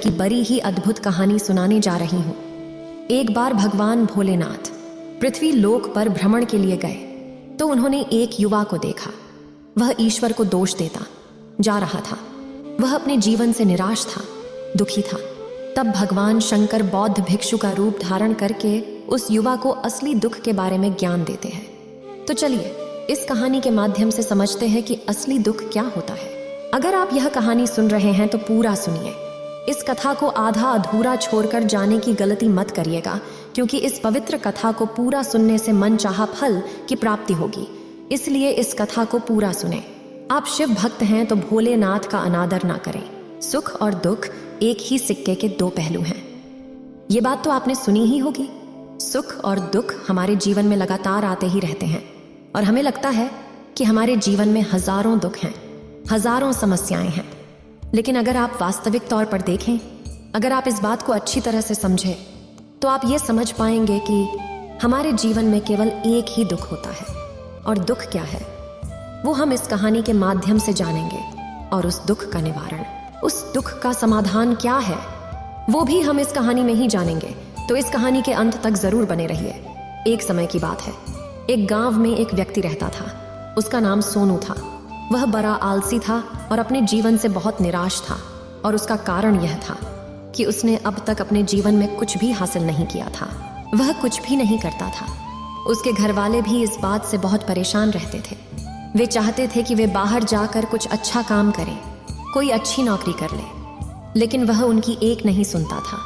की बड़ी ही अद्भुत कहानी सुनाने जा रही हूँ। एक बार भगवान भोलेनाथ पृथ्वी लोक पर भ्रमण के लिए गए तो उन्होंने एक युवा को देखा। वह ईश्वर को दोष देता जा रहा था। वह अपने जीवन से निराश था, दुखी था। तब भगवान शंकर बौद्ध भिक्षु का रूप धारण करके उस युवा को असली दुख के बारे में ज्ञान देते हैं। तो चलिए इस कहानी के माध्यम से समझते हैं कि असली दुख क्या होता है। अगर आप यह कहानी सुन रहे हैं तो पूरा सुनिए। इस कथा को आधा अधूरा छोड़कर जाने की गलती मत करिएगा, क्योंकि इस पवित्र कथा को पूरा सुनने से मनचाहा फल की प्राप्ति होगी। इसलिए इस कथा को पूरा सुने। आप शिव भक्त हैं तो भोलेनाथ का अनादर ना करें। सुख और दुख एक ही सिक्के के दो पहलू हैं। ये बात तो आपने सुनी ही होगी। सुख और दुख हमारे जीवन में लगातार आते ही रहते हैं और हमें लगता है कि हमारे जीवन में हजारों दुख हैं, हजारों समस्याएं हैं। लेकिन अगर आप वास्तविक तौर पर देखें, अगर आप इस बात को अच्छी तरह से समझें, तो आप ये समझ पाएंगे कि हमारे जीवन में केवल एक ही दुख होता है। और दुख क्या है वो हम इस कहानी के माध्यम से जानेंगे। और उस दुख का निवारण, उस दुख का समाधान क्या है, वो भी हम इस कहानी में ही जानेंगे। तो इस कहानी के अंत तक जरूर बने रहिए। एक समय की बात है, एक गांव में एक व्यक्ति रहता था। उसका नाम सोनू था। वह बड़ा आलसी था और अपने जीवन से बहुत निराश था। और उसका कारण यह था कि उसने अब तक अपने जीवन में कुछ भी हासिल नहीं किया था। वह कुछ भी नहीं करता था। उसके घर वाले भी इस बात से बहुत परेशान रहते थे। वे चाहते थे कि वे बाहर जाकर कुछ अच्छा काम करें, कोई अच्छी नौकरी कर ले, लेकिन वह उनकी एक नहीं सुनता था।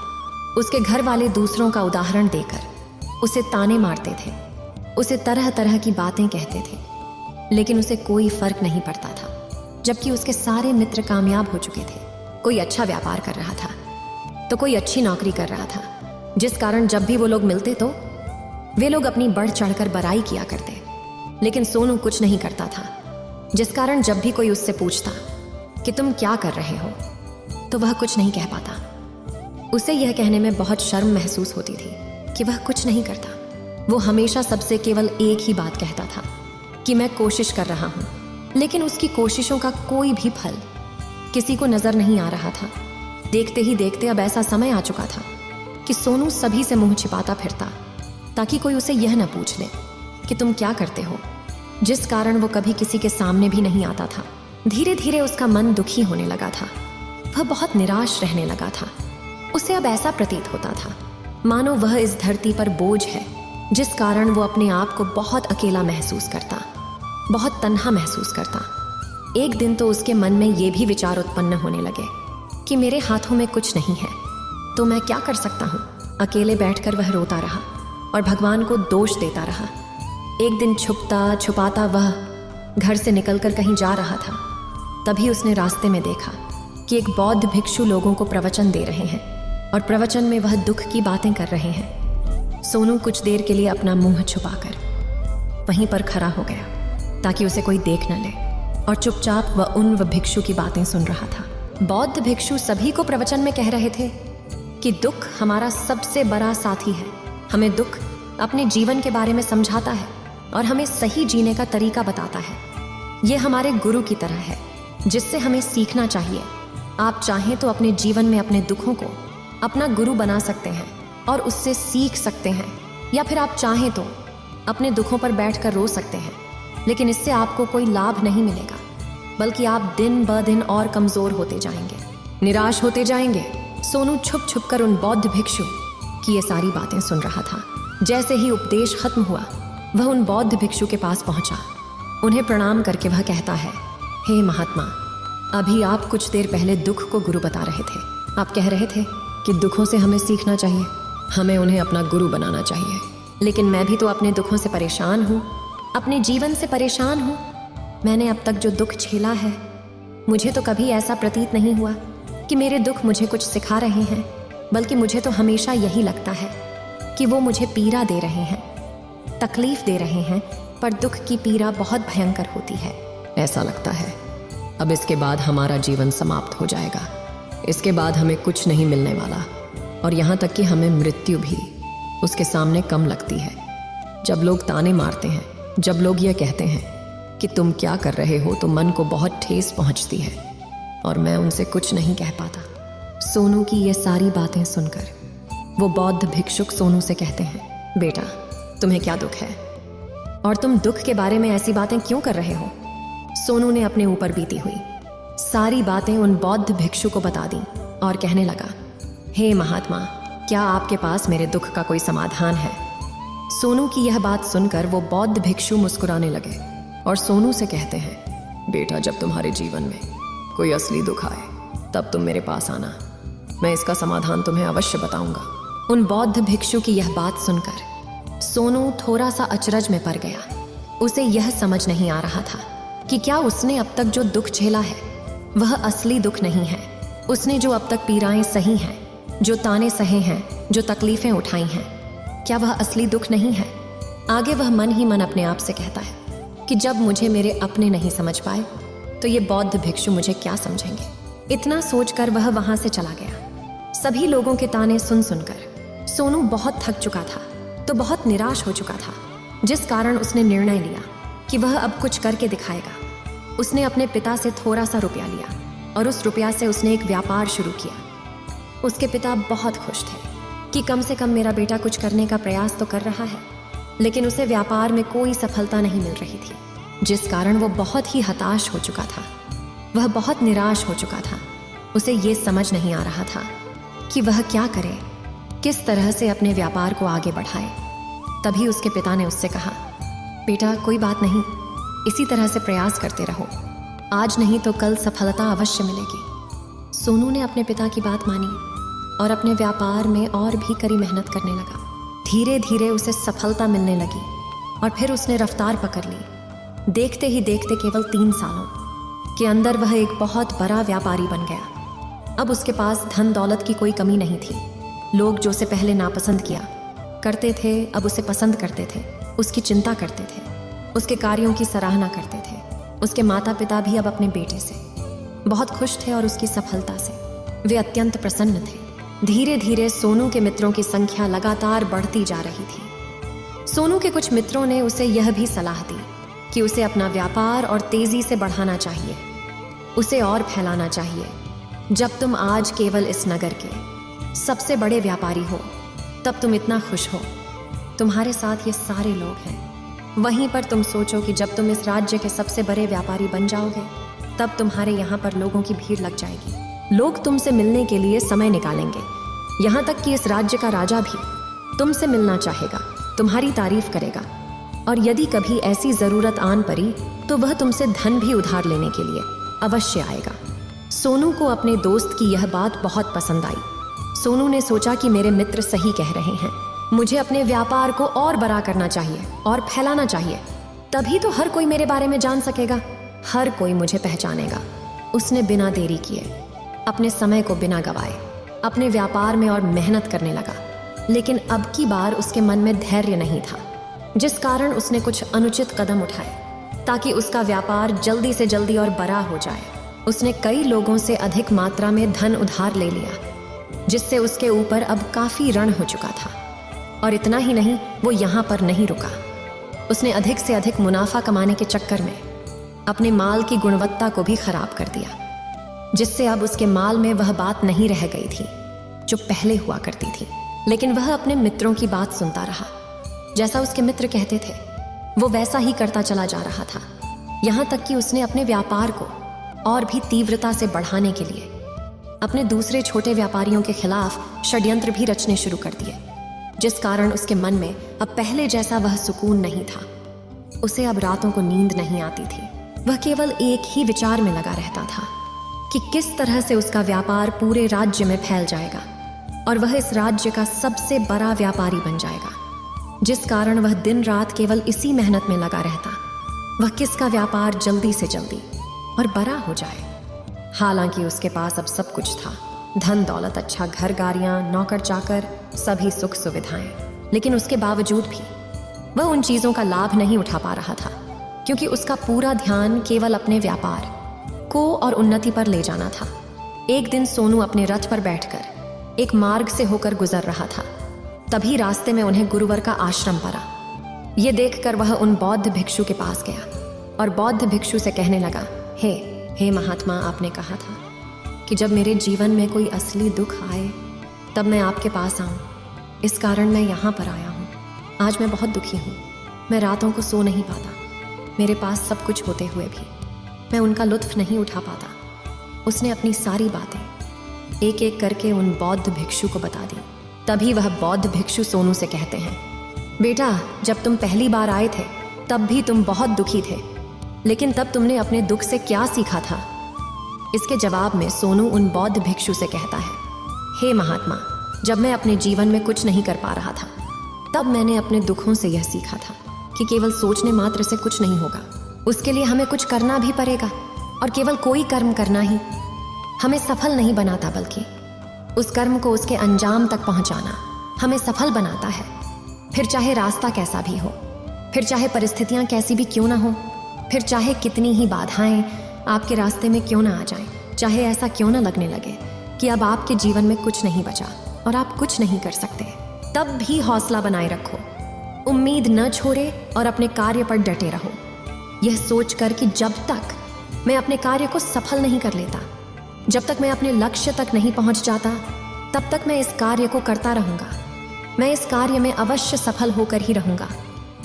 उसके घर वाले दूसरों का उदाहरण देकर उसे ताने मारते थे, उसे तरह तरह की बातें कहते थे, लेकिन उसे कोई फर्क नहीं पड़ता था। जबकि उसके सारे मित्र कामयाब हो चुके थे। कोई अच्छा व्यापार कर रहा था तो कोई अच्छी नौकरी कर रहा था, जिस कारण जब भी वो लोग मिलते तो वे लोग अपनी बढ़ चढ़कर बड़ाई किया करते। लेकिन सोनू कुछ नहीं करता था, जिस कारण जब भी कोई उससे पूछता कि तुम क्या कर रहे हो, तो वह कुछ नहीं कह पाता। उसे यह कहने में बहुत शर्म महसूस होती थी कि वह कुछ नहीं करता। वो हमेशा सबसे केवल एक ही बात कहता था कि मैं कोशिश कर रहा हूं, लेकिन उसकी कोशिशों का कोई भी फल किसी को नजर नहीं आ रहा था। देखते ही देखते अब ऐसा समय आ चुका था कि सोनू सभी से मुंह छिपाता फिरता, ताकि कोई उसे यह न पूछ ले कि तुम क्या करते हो, जिस कारण वो कभी किसी के सामने भी नहीं आता था। धीरे धीरे उसका मन दुखी होने लगा था। वह बहुत निराश रहने लगा था। उसे अब ऐसा प्रतीत होता था मानो वह इस धरती पर बोझ है, जिस कारण वो अपने आप को बहुत अकेला महसूस करता, बहुत तन्हा महसूस करता। एक दिन तो उसके मन में ये भी विचार उत्पन्न होने लगे कि मेरे हाथों में कुछ नहीं है, तो मैं क्या कर सकता हूँ। अकेले बैठकर वह रोता रहा और भगवान को दोष देता रहा। एक दिन छुपता छुपाता वह घर से निकलकर कहीं जा रहा था। तभी उसने रास्ते में देखा कि एक बौद्ध भिक्षु लोगों को प्रवचन दे रहे हैं और प्रवचन में वह दुख की बातें कर रहे हैं। सोनू कुछ देर के लिए अपना मुंह छुपाकर वहीं पर खड़ा हो गया ताकि उसे कोई देख न ले, और चुपचाप वह उन भिक्षु की बातें सुन रहा था। बौद्ध भिक्षु सभी को प्रवचन में कह रहे थे कि दुख हमारा सबसे बड़ा साथी है। हमें दुख अपने जीवन के बारे में समझाता है और हमें सही जीने का तरीका बताता है। यह हमारे गुरु की तरह है, जिससे हमें सीखना चाहिए। आप चाहें तो अपने जीवन में अपने दुखों को अपना गुरु बना सकते हैं और उससे सीख सकते हैं, या फिर आप चाहें तो अपने दुखों पर बैठकर रो सकते हैं, लेकिन इससे आपको कोई लाभ नहीं मिलेगा, बल्कि आप दिन ब दिन और कमजोर होते जाएंगे, निराश होते जाएंगे। सोनू छुप छुप कर उन बौद्ध भिक्षु की ये सारी बातें सुन रहा था। जैसे ही उपदेश खत्म हुआ, वह उन बौद्ध भिक्षु के पास पहुंचा। उन्हें प्रणाम करके वह कहता है, हे महात्मा, अभी आप कुछ देर पहले दुख को गुरु बता रहे थे। आप कह रहे थे कि दुखों से हमें सीखना चाहिए, हमें उन्हें अपना गुरु बनाना चाहिए। लेकिन मैं भी तो अपने दुखों से परेशान हूँ, अपने जीवन से परेशान हूँ। मैंने अब तक जो दुख झेला है, मुझे तो कभी ऐसा प्रतीत नहीं हुआ कि मेरे दुख मुझे कुछ सिखा रहे हैं, बल्कि मुझे तो हमेशा यही लगता है कि वो मुझे पीड़ा दे रहे हैं, तकलीफ दे रहे हैं। पर दुख की पीड़ा बहुत भयंकर होती है। ऐसा लगता है अब इसके बाद हमारा जीवन समाप्त हो जाएगा, इसके बाद हमें कुछ नहीं मिलने वाला, और यहाँ तक कि हमें मृत्यु भी उसके सामने कम लगती है। जब लोग ताने मारते हैं, जब लोग ये कहते हैं कि तुम क्या कर रहे हो, तो मन को बहुत ठेस पहुंचती है और मैं उनसे कुछ नहीं कह पाता। सोनू की ये सारी बातें सुनकर वो बौद्ध भिक्षुक सोनू से कहते हैं, बेटा तुम्हें क्या दुख है और तुम दुख के बारे में ऐसी बातें क्यों कर रहे हो? सोनू ने अपने ऊपर बीती हुई सारी बातें उन बौद्ध भिक्षु को बता दी और कहने लगा, हे महात्मा, क्या आपके पास मेरे दुख का कोई समाधान है? सोनू की यह बात सुनकर वो बौद्ध भिक्षु मुस्कुराने लगे और सोनू से कहते हैं, बेटा जब तुम्हारे जीवन में कोई असली दुख आए तब तुम मेरे पास आना, मैं इसका समाधान तुम्हें अवश्य बताऊंगा। उन बौद्ध भिक्षु की यह बात सुनकर सोनू थोड़ा सा अचरज में पड़ गया। उसे यह समझ नहीं आ रहा था कि क्या उसने अब तक जो दुख झेला है वह असली दुख नहीं है। उसने जो अब तक पीड़ाएं सही हैं, जो ताने सहे हैं, जो तकलीफें उठाई हैं, क्या वह असली दुख नहीं है? आगे वह मन ही मन अपने आप से कहता है कि जब मुझे मेरे अपने नहीं समझ पाए तो ये बौद्ध भिक्षु मुझे क्या समझेंगे। इतना सोचकर वह वहां से चला गया। सभी लोगों के ताने सुन सुनकर सोनू बहुत थक चुका था, तो बहुत निराश हो चुका था, जिस कारण उसने निर्णय लिया कि वह अब कुछ करके दिखाएगा। उसने अपने पिता से थोड़ा सा रुपया लिया और उस रुपया से उसने एक व्यापार शुरू किया। उसके पिता बहुत खुश थे कि कम से कम मेरा बेटा कुछ करने का प्रयास तो कर रहा है, लेकिन उसे व्यापार में कोई सफलता नहीं मिल रही थी, जिस कारण वो बहुत ही हताश हो चुका था। वह बहुत निराश हो चुका था। उसे ये समझ नहीं आ रहा था कि वह क्या करे, किस तरह से अपने व्यापार को आगे बढ़ाए। तभी उसके पिता ने उससे कहा, बेटा कोई बात नहीं, इसी तरह से प्रयास करते रहो, आज नहीं तो कल सफलता अवश्य मिलेगी। सोनू ने अपने पिता की बात मानी और अपने व्यापार में और भी कड़ी मेहनत करने लगा। धीरे धीरे उसे सफलता मिलने लगी और फिर उसने रफ्तार पकड़ ली। देखते ही देखते केवल 3 सालों के अंदर वह एक बहुत बड़ा व्यापारी बन गया। अब उसके पास धन दौलत की कोई कमी नहीं थी। लोग जो उसे पहले नापसंद किया करते थे, अब उसे पसंद करते थे, उसकी चिंता करते थे, उसके कार्यों की सराहना करते थे। उसके माता पिता भी अब अपने बेटे से बहुत खुश थे और उसकी सफलता से वे अत्यंत प्रसन्न थे। धीरे धीरे सोनू के मित्रों की संख्या लगातार बढ़ती जा रही थी। सोनू के कुछ मित्रों ने उसे यह भी सलाह दी कि उसे अपना व्यापार और तेजी से बढ़ाना चाहिए, उसे और फैलाना चाहिए। जब तुम आज केवल इस नगर के सबसे बड़े व्यापारी हो तब तुम इतना खुश हो, तुम्हारे साथ ये सारे लोग हैं। वहीं पर तुम सोचो कि जब तुम इस राज्य के सबसे बड़े व्यापारी बन जाओगे तब तुम्हारे यहाँ पर लोगों की भीड़ लग जाएगी। लोग तुमसे मिलने के लिए समय निकालेंगे। यहाँ तक कि इस राज्य का राजा भी तुमसे मिलना चाहेगा, तुम्हारी तारीफ करेगा, और यदि कभी ऐसी जरूरत आन पड़ी तो वह तुमसे धन भी उधार लेने के लिए अवश्य आएगा। सोनू को अपने दोस्त की यह बात बहुत पसंद आई। सोनू ने सोचा कि मेरे मित्र सही कह रहे हैं, मुझे अपने व्यापार को और बड़ा करना चाहिए और फैलाना चाहिए, तभी तो हर कोई मेरे बारे में जान सकेगा, हर कोई मुझे पहचानेगा। उसने बिना देरी किए अपने समय को बिना गवाए अपने व्यापार में और मेहनत करने लगा। लेकिन अब की बार उसके मन में धैर्य नहीं था, जिस कारण उसने कुछ अनुचित कदम उठाए ताकि उसका व्यापार जल्दी से जल्दी और बड़ा हो जाए। उसने कई लोगों से अधिक मात्रा में धन उधार ले लिया, जिससे उसके ऊपर अब काफी ऋण हो चुका था। और इतना ही नहीं, वो यहाँ पर नहीं रुका। उसने अधिक से अधिक मुनाफा कमाने के चक्कर में अपने माल की गुणवत्ता को भी खराब कर दिया, जिससे अब उसके माल में वह बात नहीं रह गई थी जो पहले हुआ करती थी। लेकिन वह अपने मित्रों की बात सुनता रहा। जैसा उसके मित्र कहते थे वो वैसा ही करता चला जा रहा था। यहाँ तक कि उसने अपने व्यापार को और भी तीव्रता से बढ़ाने के लिए अपने दूसरे छोटे व्यापारियों के खिलाफ षड्यंत्र भी रचने शुरू कर दिए, जिस कारण उसके मन में अब पहले जैसा वह सुकून नहीं था। उसे अब रातों को नींद नहीं आती थी। वह केवल एक ही विचार में लगा रहता था कि किस तरह से उसका व्यापार पूरे राज्य में फैल जाएगा और वह इस राज्य का सबसे बड़ा व्यापारी बन जाएगा, जिस कारण वह दिन रात केवल इसी मेहनत में लगा रहता, वह किसका व्यापार जल्दी से जल्दी और बड़ा हो जाए। हालांकि उसके पास अब सब कुछ था, धन दौलत, अच्छा घर, गाड़ियां, नौकर चाकर, सभी सुख सुविधाएं, लेकिन उसके बावजूद भी वह उन चीजों का लाभ नहीं उठा पा रहा था, क्योंकि उसका पूरा ध्यान केवल अपने व्यापार को और उन्नति पर ले जाना था। एक दिन सोनू अपने रथ पर बैठकर एक मार्ग से होकर गुजर रहा था। तभी रास्ते में उन्हें गुरुवर का आश्रम पड़ा। ये देखकर वह उन बौद्ध भिक्षु के पास गया और बौद्ध भिक्षु से कहने लगा, हे महात्मा, आपने कहा था कि जब मेरे जीवन में कोई असली दुख आए तब मैं आपके पास आऊं। इस कारण मैं यहाँ पर आया हूँ। आज मैं बहुत दुखी हूँ। मैं रातों को सो नहीं पाता। मेरे पास सब कुछ होते हुए भी मैं उनका लुत्फ नहीं उठा पाता। उसने अपनी सारी बातें एक एक करके उन बौद्ध भिक्षु को बता दी। तभी वह बौद्ध भिक्षु सोनू से कहते हैं, बेटा, जब तुम पहली बार आए थे तब भी तुम बहुत दुखी थे, लेकिन तब तुमने अपने दुख से क्या सीखा था? इसके जवाब में सोनू उन बौद्ध भिक्षु से कहता है, हे महात्मा, जब मैं अपने जीवन में कुछ नहीं कर पा रहा था तब मैंने अपने दुखों से यह सीखा था कि केवल सोचने मात्र से कुछ नहीं होगा। उसके लिए हमें कुछ करना भी पड़ेगा, और केवल कोई कर्म करना ही हमें सफल नहीं बनाता, बल्कि उस कर्म को उसके अंजाम तक पहुंचाना हमें सफल बनाता है। फिर चाहे रास्ता कैसा भी हो, फिर चाहे परिस्थितियां कैसी भी क्यों ना हो, फिर चाहे कितनी ही बाधाएं आपके रास्ते में क्यों ना आ जाएं, चाहे ऐसा क्यों ना लगने लगे कि अब आपके जीवन में कुछ नहीं बचा और आप कुछ नहीं कर सकते, तब भी हौसला बनाए रखो, उम्मीद न छोड़े और अपने कार्य पर डटे रहो, यह सोचकर कि जब तक मैं अपने कार्य को सफल नहीं कर लेता, जब तक मैं अपने लक्ष्य तक नहीं पहुंच जाता, तब तक मैं इस कार्य को करता रहूंगा। मैं इस कार्य में अवश्य सफल होकर ही रहूंगा।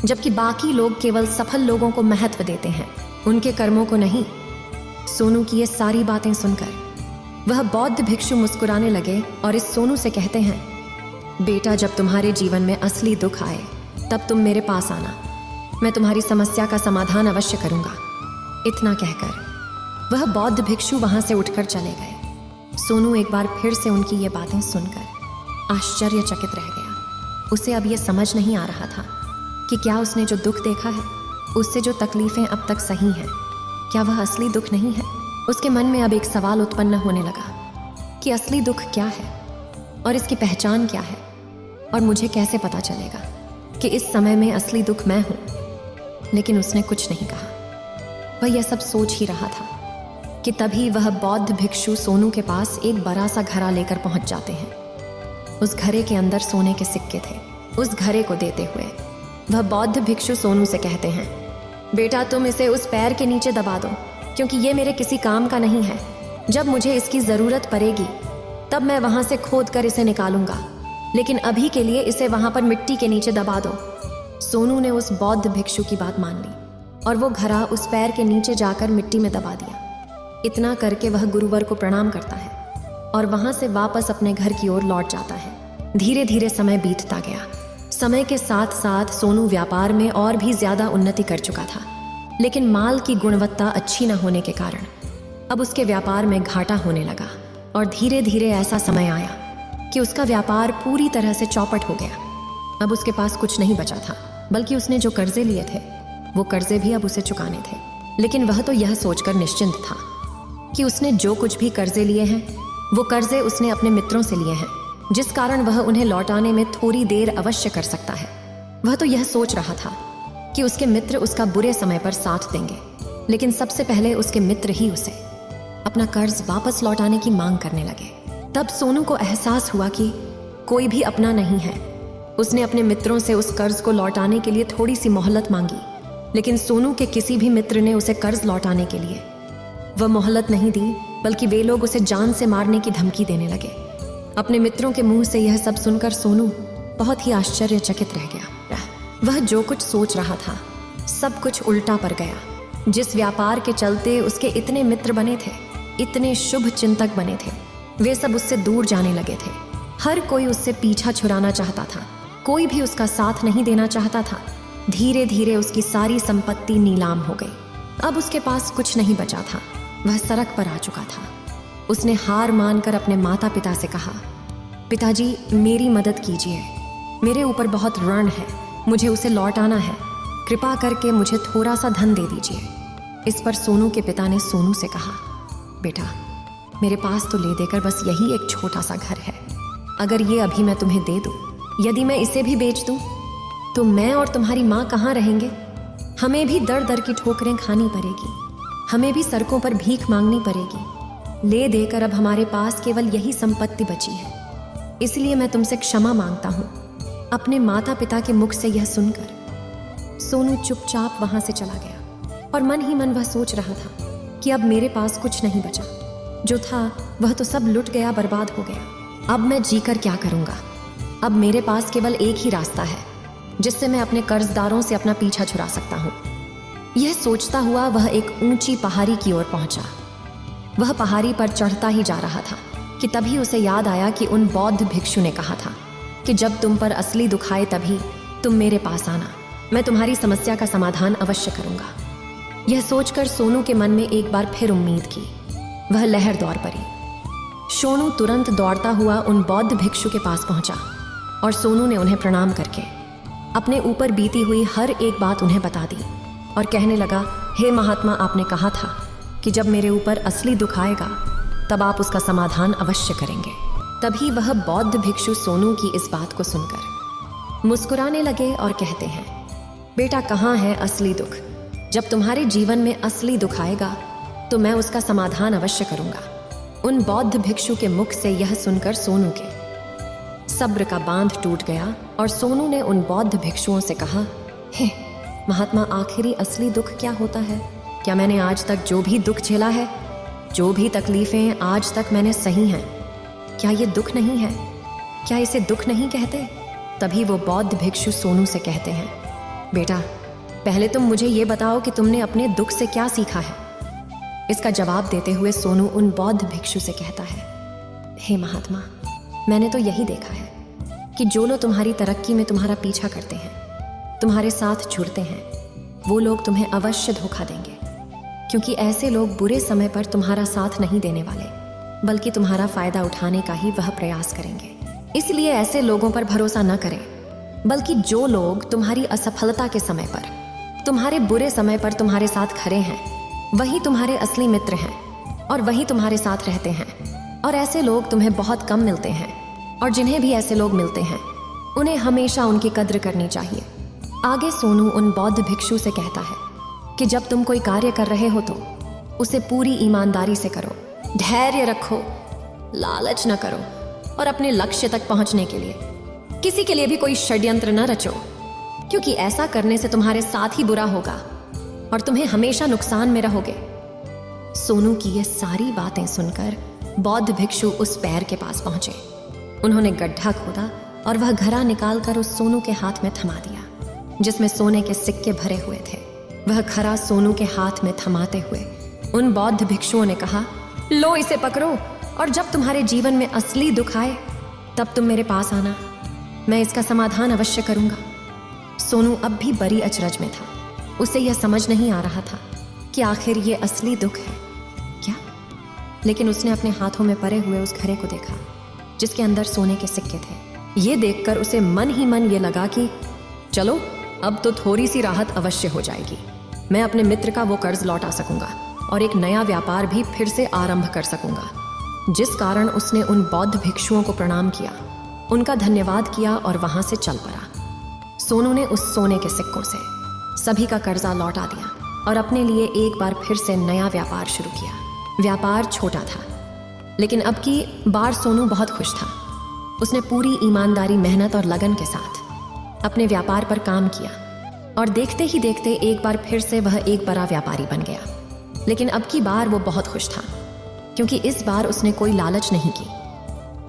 जबकि बाकी लोग केवल सफल लोगों को महत्व देते हैं, उनके कर्मों को नहीं। सोनू की ये सारी बातें सुनकर वह बौद्ध भिक्षु मुस्कुराने लगे और इस सोनू से कहते हैं, बेटा, जब तुम्हारे जीवन में असली दुख आए तब तुम मेरे पास आना, मैं तुम्हारी समस्या का समाधान अवश्य करूंगा। इतना कहकर वह बौद्ध भिक्षु वहां से उठकर चले गए। सोनू एक बार फिर से उनकी ये बातें सुनकर आश्चर्यचकित रह गया। उसे अब ये समझ नहीं आ रहा था कि क्या उसने जो दुख देखा है, उससे जो तकलीफें अब तक सही हैं, क्या वह असली दुख नहीं है? उसके मन में अब एक सवाल उत्पन्न होने लगा कि असली दुख क्या है और इसकी पहचान क्या है, और मुझे कैसे पता चलेगा कि इस समय में असली दुख मैं हूं। लेकिन उसने कुछ नहीं कहा। वह यह सब सोच ही रहा था कि तभी वह बौद्ध भिक्षु सोनू के पास एक बड़ा सा घड़ा लेकर पहुंच जाते हैं। उस घड़े के अंदर सोने के सिक्के थे। उस घड़े को देते हुए वह बौद्ध भिक्षु सोनू से कहते हैं, बेटा, तुम इसे उस पैर के नीचे दबा दो, क्योंकि ये मेरे किसी काम का नहीं है। जब मुझे इसकी जरूरत पड़ेगी तब मैं वहां से खोद कर इसे निकालूंगा, लेकिन अभी के लिए इसे वहां पर मिट्टी के नीचे दबा दो। सोनू ने उस बौद्ध भिक्षु की बात मान ली और वो घड़ा उस पैर के नीचे जाकर मिट्टी में दबा दिया। इतना करके वह गुरुवर को प्रणाम करता है और वहां से वापस अपने घर की ओर लौट जाता है। धीरे धीरे समय बीतता गया। समय के साथ साथ सोनू व्यापार में और भी ज्यादा उन्नति कर चुका था, लेकिन माल की गुणवत्ता अच्छी न होने के कारण अब उसके व्यापार में घाटा होने लगा। और धीरे धीरे ऐसा समय आया कि उसका व्यापार पूरी तरह से चौपट हो गया। अब उसके पास कुछ नहीं बचा था, बल्कि उसने जो कर्जे लिए थे वो कर्जे भी अब उसे चुकाने थे। लेकिन वह तो यह सोचकर निश्चिंत था कि उसने जो कुछ भी कर्जे लिए हैं वो कर्जे उसने अपने मित्रों से लिए हैं, जिस कारण वह उन्हें लौटाने में थोड़ी देर अवश्य कर सकता है। वह तो यह सोच रहा था कि उसके मित्र उसका बुरे समय पर साथ देंगे, लेकिन सबसे पहले उसके मित्र ही उसे अपना कर्ज वापस लौटाने की मांग करने लगे। तब सोनू को एहसास हुआ कि कोई भी अपना नहीं है। उसने अपने मित्रों से उस कर्ज को लौटाने के लिए थोड़ी सी मोहलत मांगी, लेकिन सोनू के किसी भी मित्र ने उसे कर्ज लौटाने के लिए वह मोहलत नहीं दी, बल्कि वे लोग उसे जान से मारने की धमकी देने लगे। अपने मित्रों के मुंह से यह सब सुनकर सोनू बहुत ही आश्चर्यचकित रह गया। वह जो कुछ सोच रहा था सब कुछ उल्टा पड़ गया। जिस व्यापार के चलते उसके इतने मित्र बने थे, इतने शुभ चिंतक बने थे, वे सब उससे दूर जाने लगे थे। हर कोई उससे पीछा छुड़ाना चाहता था, कोई भी उसका साथ नहीं देना चाहता था। धीरे धीरे उसकी सारी संपत्ति नीलाम हो गई। अब उसके पास कुछ नहीं बचा था। वह सड़क पर आ चुका था। उसने हार मानकर अपने माता पिता से कहा, पिताजी, मेरी मदद कीजिए, मेरे ऊपर बहुत ऋण है, मुझे उसे लौटाना है, कृपा करके मुझे थोड़ा सा धन दे दीजिए। इस पर सोनू के पिता ने सोनू से कहा, बेटा, मेरे पास तो ले देकर बस यही एक छोटा सा घर है। अगर ये अभी मैं तुम्हें दे दूं, यदि मैं इसे भी बेच दूं, तो मैं और तुम्हारी माँ कहाँ रहेंगे? हमें भी दर दर की ठोकरें खानी पड़ेगी, हमें भी सड़कों पर भीख मांगनी पड़ेगी। ले देकर अब हमारे पास केवल यही संपत्ति बची है, इसलिए मैं तुमसे क्षमा मांगता हूँ। अपने माता पिता के मुख से यह सुनकर सोनू चुपचाप वहां से चला गया और मन ही मन वह सोच रहा था कि अब मेरे पास कुछ नहीं बचा, जो था वह तो सब लुट गया, बर्बाद हो गया। अब मैं जीकर क्या करूँगा? अब मेरे पास केवल एक ही रास्ता है जिससे मैं अपने कर्जदारों से अपना पीछा छुड़ा सकता हूँ। यह सोचता हुआ वह एक ऊंची पहाड़ी की ओर पहुंचा। वह पहाड़ी पर चढ़ता ही जा रहा था कि तभी उसे याद आया कि उन बौद्ध भिक्षु ने कहा था कि जब तुम पर असली दुख आए तभी तुम मेरे पास आना, मैं तुम्हारी समस्या का समाधान अवश्य करूंगा। यह सोचकर सोनू के मन में एक बार फिर उम्मीद की। वह लहर दौड़ पड़ी। सोनू तुरंत दौड़ता हुआ उन बौद्ध भिक्षु के पास पहुंचा और सोनू ने उन्हें प्रणाम करके अपने ऊपर बीती हुई हर एक बात उन्हें बता दी और कहने लगा, हे महात्मा, आपने कहा था कि जब मेरे ऊपर असली दुख आएगा तब आप उसका समाधान अवश्य करेंगे। तभी वह बौद्ध भिक्षु सोनू की इस बात को सुनकर मुस्कुराने लगे और कहते हैं, बेटा, कहाँ है असली दुख? जब तुम्हारे जीवन में असली दुख आएगा तो मैं उसका समाधान अवश्य करूंगा। उन बौद्ध भिक्षु के मुख से यह सुनकर सोनू के सब्र का बांध टूट गया और सोनू ने उन बौद्ध भिक्षुओं से कहा, हे महात्मा, आखिरी असली दुख क्या होता है? क्या मैंने आज तक जो भी दुख झेला है, जो भी तकलीफें आज तक मैंने सही हैं, क्या ये दुख नहीं है? क्या इसे दुख नहीं कहते? तभी वो बौद्ध भिक्षु सोनू से कहते हैं, बेटा, पहले तुम मुझे ये बताओ कि तुमने अपने दुख से क्या सीखा है। इसका जवाब देते हुए सोनू उन बौद्ध भिक्षु से कहता है, हे महात्मा, मैंने तो यही देखा है कि जो लोग तुम्हारी तरक्की में तुम्हारा पीछा करते हैं, तुम्हारे साथ जुड़ते हैं, वो लोग तुम्हें अवश्य धोखा देंगे, क्योंकि ऐसे लोग बुरे समय पर तुम्हारा साथ नहीं देने वाले, बल्कि तुम्हारा फायदा उठाने का ही वह प्रयास करेंगे। इसलिए ऐसे लोगों पर भरोसा न करें, बल्कि जो लोग तुम्हारी असफलता के समय पर, तुम्हारे बुरे समय पर तुम्हारे साथ खड़े हैं, वही तुम्हारे असली मित्र हैं और वही तुम्हारे साथ रहते हैं। और ऐसे लोग तुम्हें बहुत कम मिलते हैं और जिन्हें भी ऐसे लोग मिलते हैं उन्हें हमेशा उनकी कद्र करनी चाहिए। आगे सोनू उन बौद्ध भिक्षु से कहता है कि जब तुम कोई कार्य कर रहे हो तो उसे पूरी ईमानदारी से करो, धैर्य रखो, लालच न करो और अपने लक्ष्य तक पहुंचने के लिए किसी के लिए भी कोई षड्यंत्र न रचो, क्योंकि ऐसा करने से तुम्हारे साथ ही बुरा होगा और तुम्हें हमेशा नुकसान में रहोगे। सोनू की ये सारी बातें सुनकर बौद्ध भिक्षु उस पैर के पास पहुंचे। उन्होंने गड्ढा खोदा और वह घड़ा निकालकर उस सोनू के हाथ में थमा दिया, जिसमें सोने के सिक्के भरे हुए थे। वह घड़ा सोनू के हाथ में थमाते हुए उन बौद्ध भिक्षुओं ने कहा, लो इसे पकड़ो और जब तुम्हारे जीवन में असली दुख आए तब तुम मेरे पास आना, मैं इसका समाधान अवश्य करूंगा। सोनू अब भी बड़ी अचरज में था। उसे यह समझ नहीं आ रहा था कि आखिर ये असली दुख है क्या। लेकिन उसने अपने हाथों में पड़े हुए उस घड़े को देखा जिसके अंदर सोने के सिक्के थे। ये देखकर उसे मन ही मन ये लगा कि चलो, अब तो थोड़ी सी राहत अवश्य हो जाएगी। मैं अपने मित्र का वो कर्ज लौटा सकूंगा और एक नया व्यापार भी फिर से आरंभ कर सकूंगा। जिस कारण उसने उन बौद्ध भिक्षुओं को प्रणाम किया, उनका धन्यवाद किया और वहां से चल पड़ा। सोनू ने उस सोने के सिक्कों से सभी का कर्जा लौटा दिया और अपने लिए एक बार फिर से नया व्यापार शुरू किया। व्यापार छोटा था, लेकिन अब की बार सोनू बहुत खुश था। उसने पूरी ईमानदारी, मेहनत और लगन के साथ अपने व्यापार पर काम किया और देखते ही देखते एक बार फिर से वह एक बड़ा व्यापारी बन गया। लेकिन अब की बार वो बहुत खुश था, क्योंकि इस बार उसने कोई लालच नहीं की,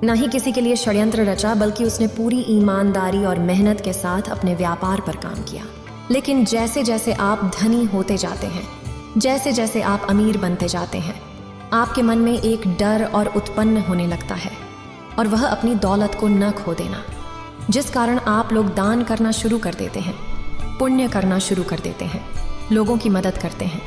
न ही किसी के लिए षड्यंत्र रचा, बल्कि उसने पूरी ईमानदारी और मेहनत के साथ अपने व्यापार पर काम किया। लेकिन जैसे जैसे आप धनी होते जाते हैं, जैसे जैसे आप अमीर बनते जाते हैं, आपके मन में एक डर और उत्पन्न होने लगता है, और वह अपनी दौलत को न खो देना, जिस कारण आप लोग दान करना शुरू कर देते हैं, पुण्य करना शुरू कर देते हैं, लोगों की मदद करते हैं,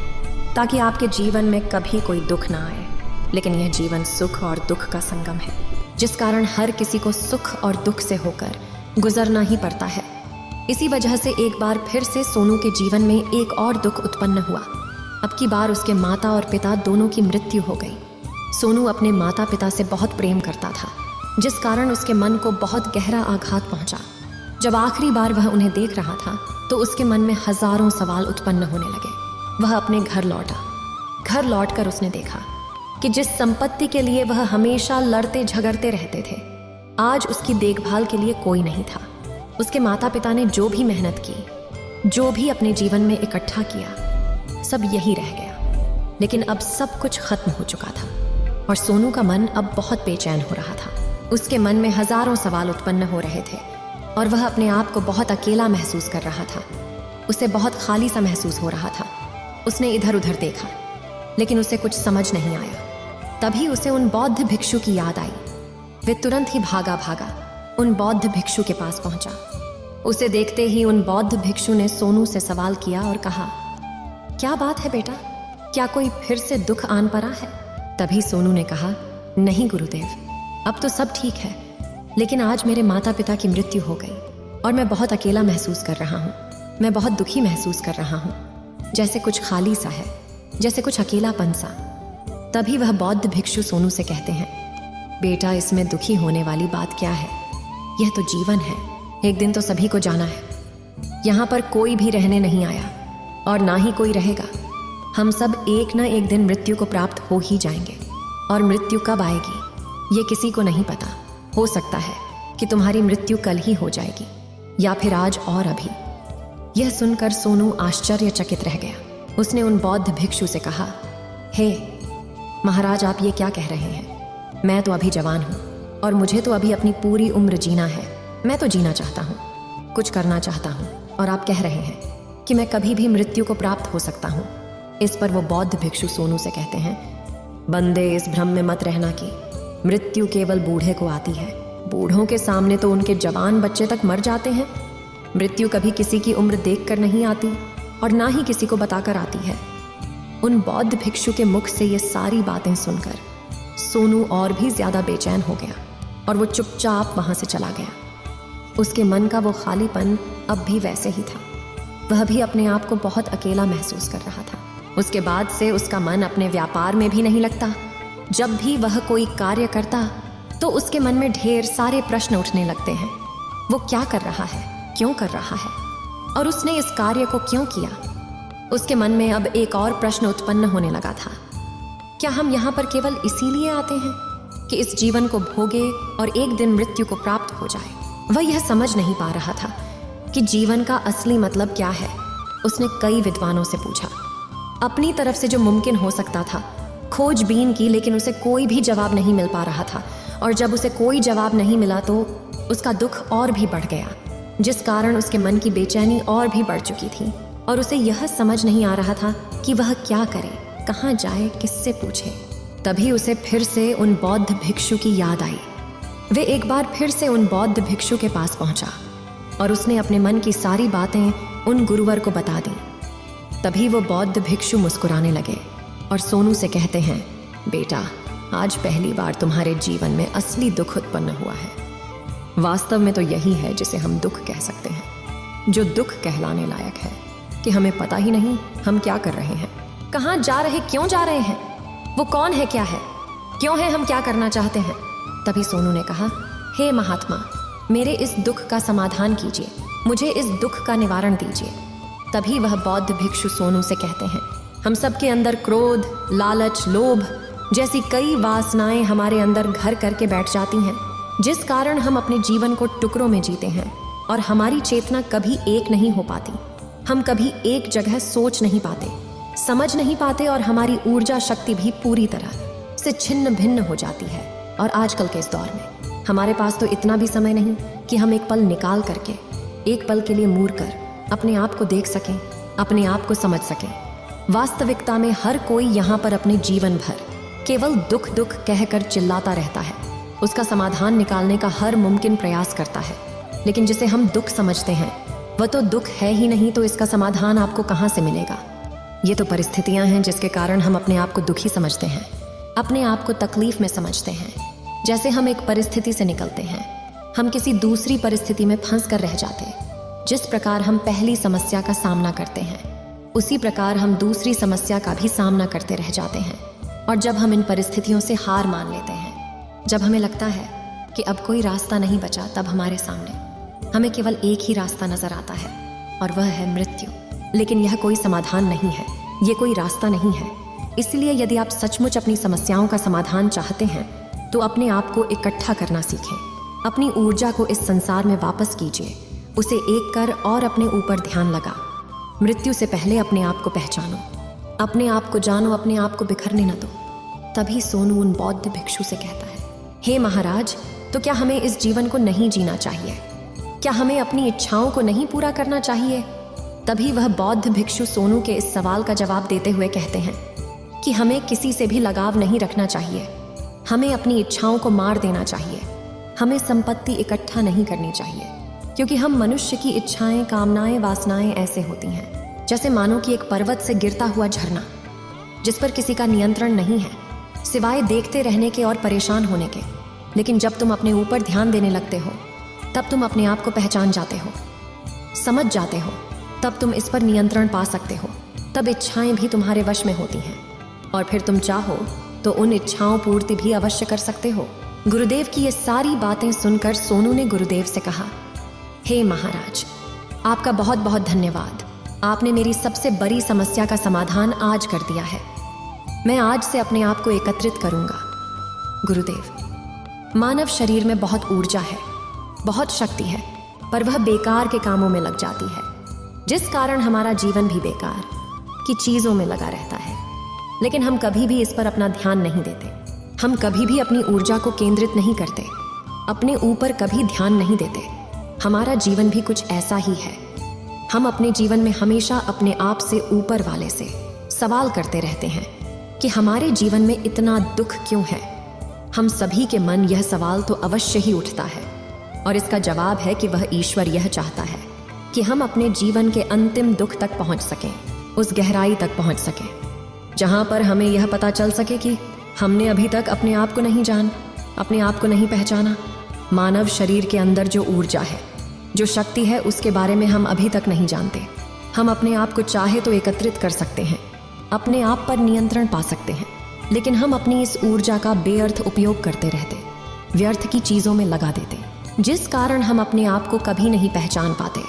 ताकि आपके जीवन में कभी कोई दुख ना आए। लेकिन यह जीवन सुख और दुख का संगम है, जिस कारण हर किसी को सुख और दुख से होकर गुजरना ही पड़ता है। इसी वजह से एक बार फिर से सोनू के जीवन में एक और दुख उत्पन्न हुआ। अब की बार उसके माता और पिता दोनों की मृत्यु हो गई। सोनू अपने माता पिता से बहुत प्रेम करता था, जिस कारण उसके मन को बहुत गहरा आघात पहुंचा। जब आखिरी बार वह उन्हें देख रहा था तो उसके मन में हजारों सवाल उत्पन्न होने लगे। वह अपने घर लौटा। घर लौटकर उसने देखा कि जिस संपत्ति के लिए वह हमेशा लड़ते झगड़ते रहते थे, आज उसकी देखभाल के लिए कोई नहीं था। उसके माता पिता ने जो भी मेहनत की, जो भी अपने जीवन में इकट्ठा किया, सब यही रह गया। लेकिन अब सब कुछ खत्म हो चुका था। और सोनू का मन अब बहुत बेचैन हो रहा था। उसके मन में हजारों सवाल उत्पन्न हो रहे थे और वह अपने आप को बहुत अकेला महसूस कर रहा था। उसे बहुत खाली सा महसूस हो रहा था। उसने इधर उधर देखा, लेकिन उसे कुछ समझ नहीं आया। तभी उसे उन बौद्ध भिक्षु की याद आई। वे तुरंत ही भागा भागा उन बौद्ध भिक्षु के पास पहुंचा। उसे देखते ही उन बौद्ध भिक्षु ने सोनू से सवाल किया और कहा, क्या बात है बेटा, क्या कोई फिर से दुख आन पड़ा है? तभी सोनू ने कहा, नहीं गुरुदेव, अब तो सब ठीक है, लेकिन आज मेरे माता पिता की मृत्यु हो गई और मैं बहुत अकेला महसूस कर रहा हूँ। मैं बहुत दुखी महसूस कर रहा हूँ, जैसे कुछ खाली सा है, जैसे कुछ अकेलापन सा। तभी वह बौद्ध भिक्षु सोनू से कहते हैं, बेटा, इसमें दुखी होने वाली बात क्या है? यह तो जीवन है, एक दिन तो सभी को जाना है। यहाँ पर कोई भी रहने नहीं आया और ना ही कोई रहेगा। हम सब एक न एक दिन मृत्यु को प्राप्त हो ही जाएंगे, और मृत्यु कब आएगी ये किसी को नहीं पता। हो सकता है कि तुम्हारी मृत्यु कल ही हो जाएगी, या फिर आज और अभी। यह सुनकर सोनू आश्चर्यचकित रह गया। उसने उन बौद्ध भिक्षु से कहा, हे महाराज, आप ये क्या कह रहे हैं? मैं तो अभी जवान हूँ और मुझे तो अभी अपनी पूरी उम्र जीना है। मैं तो जीना चाहता हूँ, कुछ करना चाहता हूँ, और आप कह रहे हैं कि मैं कभी भी मृत्यु को प्राप्त हो सकता हूँ। इस पर वो बौद्ध भिक्षु सोनू से कहते हैं, बंदे, इस भ्रम में मत रहना कि मृत्यु केवल बूढ़े को आती है। बूढ़ों के सामने तो उनके जवान बच्चे तक मर जाते हैं। मृत्यु कभी किसी की उम्र देखकर नहीं आती और ना ही किसी को बताकर आती है। उन बौद्ध भिक्षु के मुख से ये सारी बातें सुनकर सोनू और भी ज्यादा बेचैन हो गया और वो चुपचाप वहां से चला गया। उसके मन का वो खालीपन अब भी वैसे ही था। वह भी अपने आप को बहुत अकेला महसूस कर रहा था। उसके बाद से उसका मन अपने व्यापार में भी नहीं लगता। जब भी वह कोई कार्य करता तो उसके मन में ढेर सारे प्रश्न उठने लगते हैं। वो क्या कर रहा है, क्यों कर रहा है, और उसने इस कार्य को क्यों किया? उसके मन में अब एक और प्रश्न उत्पन्न होने लगा था, क्या हम यहाँ पर केवल इसीलिए आते हैं कि इस जीवन को भोगे और एक दिन मृत्यु को प्राप्त हो जाए? वह यह समझ नहीं पा रहा था कि जीवन का असली मतलब क्या है। उसने कई विद्वानों से पूछा, अपनी तरफ से जो मुमकिन हो सकता था खोजबीन की, लेकिन उसे कोई भी जवाब नहीं मिल पा रहा था। और जब उसे कोई जवाब नहीं मिला तो उसका दुख और भी बढ़ गया, जिस कारण उसके मन की बेचैनी और भी बढ़ चुकी थी। और उसे यह समझ नहीं आ रहा था कि वह क्या करे, कहाँ जाए, किससे पूछे। तभी उसे फिर से उन बौद्ध भिक्षु की याद आई। वे एक बार फिर से उन बौद्ध भिक्षु के पास पहुंचा और उसने अपने मन की सारी बातें उन गुरुवर को बता दी। तभी वो बौद्ध भिक्षु मुस्कुराने लगे और सोनू से कहते हैं, बेटा, आज पहली बार तुम्हारे जीवन में असली दुख उत्पन्न हुआ है। वास्तव में तो यही है जिसे हम दुख कह सकते हैं, जो दुख कहलाने लायक है कि हमें पता ही नहीं हम क्या कर रहे हैं, कहाँ जा रहे, क्यों जा रहे हैं, वो कौन है, क्या है, क्यों है, हम क्या करना चाहते हैं। तभी सोनू ने कहा, हे महात्मा, मेरे इस दुख का समाधान कीजिए, मुझे इस दुख का निवारण दीजिए। तभी वह बौद्ध भिक्षु सोनू से कहते हैं, हम सबके अंदर क्रोध, लालच, लोभ जैसी कई वासनाएं हमारे अंदर घर करके बैठ जाती हैं, जिस कारण हम अपने जीवन को टुकड़ों में जीते हैं और हमारी चेतना कभी एक नहीं हो पाती। हम कभी एक जगह सोच नहीं पाते, समझ नहीं पाते, और हमारी ऊर्जा शक्ति भी पूरी तरह से छिन्न भिन्न हो जाती है। और आजकल के इस दौर में हमारे पास तो इतना भी समय नहीं कि हम एक पल निकाल करके, एक पल के लिए मूर कर अपने आप को देख सकें, अपने आप को समझ सकें। वास्तविकता में हर कोई यहाँ पर अपने जीवन भर केवल दुख दुख कहकर चिल्लाता रहता है, उसका समाधान निकालने का हर मुमकिन प्रयास करता है, लेकिन जिसे हम दुख समझते हैं वह तो दुख है ही नहीं, तो इसका समाधान आपको कहाँ से मिलेगा। ये तो परिस्थितियां हैं जिसके कारण हम अपने आप को दुखी समझते हैं, अपने आप को तकलीफ में समझते हैं। जैसे हम एक परिस्थिति से निकलते हैं, हम किसी दूसरी परिस्थिति में फंस कर रह जाते। जिस प्रकार हम पहली समस्या का सामना करते हैं, उसी प्रकार हम दूसरी समस्या का भी सामना करते रह जाते हैं। और जब हम इन परिस्थितियों से हार मान लेते हैं, जब हमें लगता है कि अब कोई रास्ता नहीं बचा, तब हमारे सामने हमें केवल एक ही रास्ता नजर आता है, और वह है मृत्यु। लेकिन यह कोई समाधान नहीं है, ये कोई रास्ता नहीं है। इसलिए यदि आप सचमुच अपनी समस्याओं का समाधान चाहते हैं तो अपने आप को इकट्ठा करना सीखें। अपनी ऊर्जा को इस संसार में वापस कीजिए, उसे एक कर और अपने ऊपर ध्यान लगा। मृत्यु से पहले अपने आप को पहचानो, अपने आप को जानो, अपने आप को बिखरने न दो। तभी सोनू उन बौद्ध भिक्षु से कहता है, हे महाराज, तो क्या हमें इस जीवन को नहीं जीना चाहिए? क्या हमें अपनी इच्छाओं को नहीं पूरा करना चाहिए? तभी वह बौद्ध भिक्षु सोनू के इस सवाल का जवाब देते हुए कहते हैं कि हमें किसी से भी लगाव नहीं रखना चाहिए, हमें अपनी इच्छाओं को मार देना चाहिए, हमें संपत्ति इकट्ठा नहीं करनी चाहिए, क्योंकि हम मनुष्य की इच्छाएं, कामनाएं, वासनाएं ऐसे होती हैं जैसे मानो कि एक पर्वत से गिरता हुआ झरना जिस पर किसी का नियंत्रण नहीं है सिवाय देखते रहने के और परेशान होने के। लेकिन जब तुम अपने ऊपर ध्यान देने लगते हो तब तुम अपने आप को पहचान जाते हो, समझ जाते हो, तब तुम इस पर नियंत्रण पा सकते हो। तब इच्छाएं भी तुम्हारे वश में होती हैं और फिर तुम चाहो तो उन इच्छाओं पूर्ति भी अवश्य कर सकते हो। गुरुदेव की ये सारी बातें सुनकर सोनू ने गुरुदेव से कहा, हे महाराज, आपका बहुत बहुत धन्यवाद। आपने मेरी सबसे बड़ी समस्या का समाधान आज कर दिया है। मैं आज से अपने आप को एकत्रित करूंगा। गुरुदेव, मानव शरीर में बहुत ऊर्जा है, बहुत शक्ति है, पर वह बेकार के कामों में लग जाती है, जिस कारण हमारा जीवन भी बेकार की चीजों में लगा रहता है। लेकिन हम कभी भी इस पर अपना ध्यान नहीं देते, हम कभी भी अपनी ऊर्जा को केंद्रित नहीं करते, अपने ऊपर कभी ध्यान नहीं देते। हमारा जीवन भी कुछ ऐसा ही है। हम अपने जीवन में हमेशा अपने आप से, ऊपर वाले से सवाल करते रहते हैं कि हमारे जीवन में इतना दुख क्यों है। हम सभी के मन यह सवाल तो अवश्य ही उठता है और इसका जवाब है कि वह ईश्वर यह चाहता है कि हम अपने जीवन के अंतिम दुख तक पहुंच सकें, उस गहराई तक पहुंच सकें जहां पर हमें यह पता चल सके कि हमने अभी तक अपने आप को नहीं जान, अपने आप को नहीं पहचाना। मानव शरीर के अंदर जो ऊर्जा है, जो शक्ति है, उसके बारे में हम अभी तक नहीं जानते। हम अपने आप को चाहे तो एकत्रित कर सकते हैं, अपने आप पर नियंत्रण पा सकते हैं, लेकिन हम अपनी इस ऊर्जा का बेअर्थ उपयोग करते रहते, व्यर्थ की चीजों में लगा देते, जिस कारण हम अपने आप को कभी नहीं पहचान पाते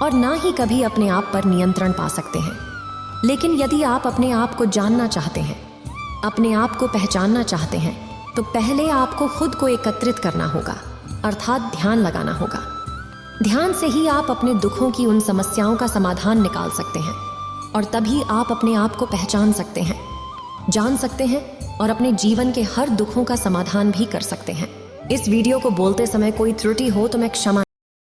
और ना ही कभी अपने आप पर नियंत्रण पा सकते हैं। लेकिन यदि आप अपने आप को जानना चाहते हैं, अपने आप को पहचानना चाहते हैं, तो पहले आपको खुद को एकत्रित करना होगा, अर्थात ध्यान लगाना होगा। ध्यान से ही आप अपने दुखों की, उन समस्याओं का समाधान निकाल सकते हैं और तभी आप अपने आप को पहचान सकते हैं, जान सकते हैं और अपने जीवन के हर दुखों का समाधान भी कर सकते हैं। इस वीडियो को बोलते समय कोई त्रुटि हो तो मैं क्षमा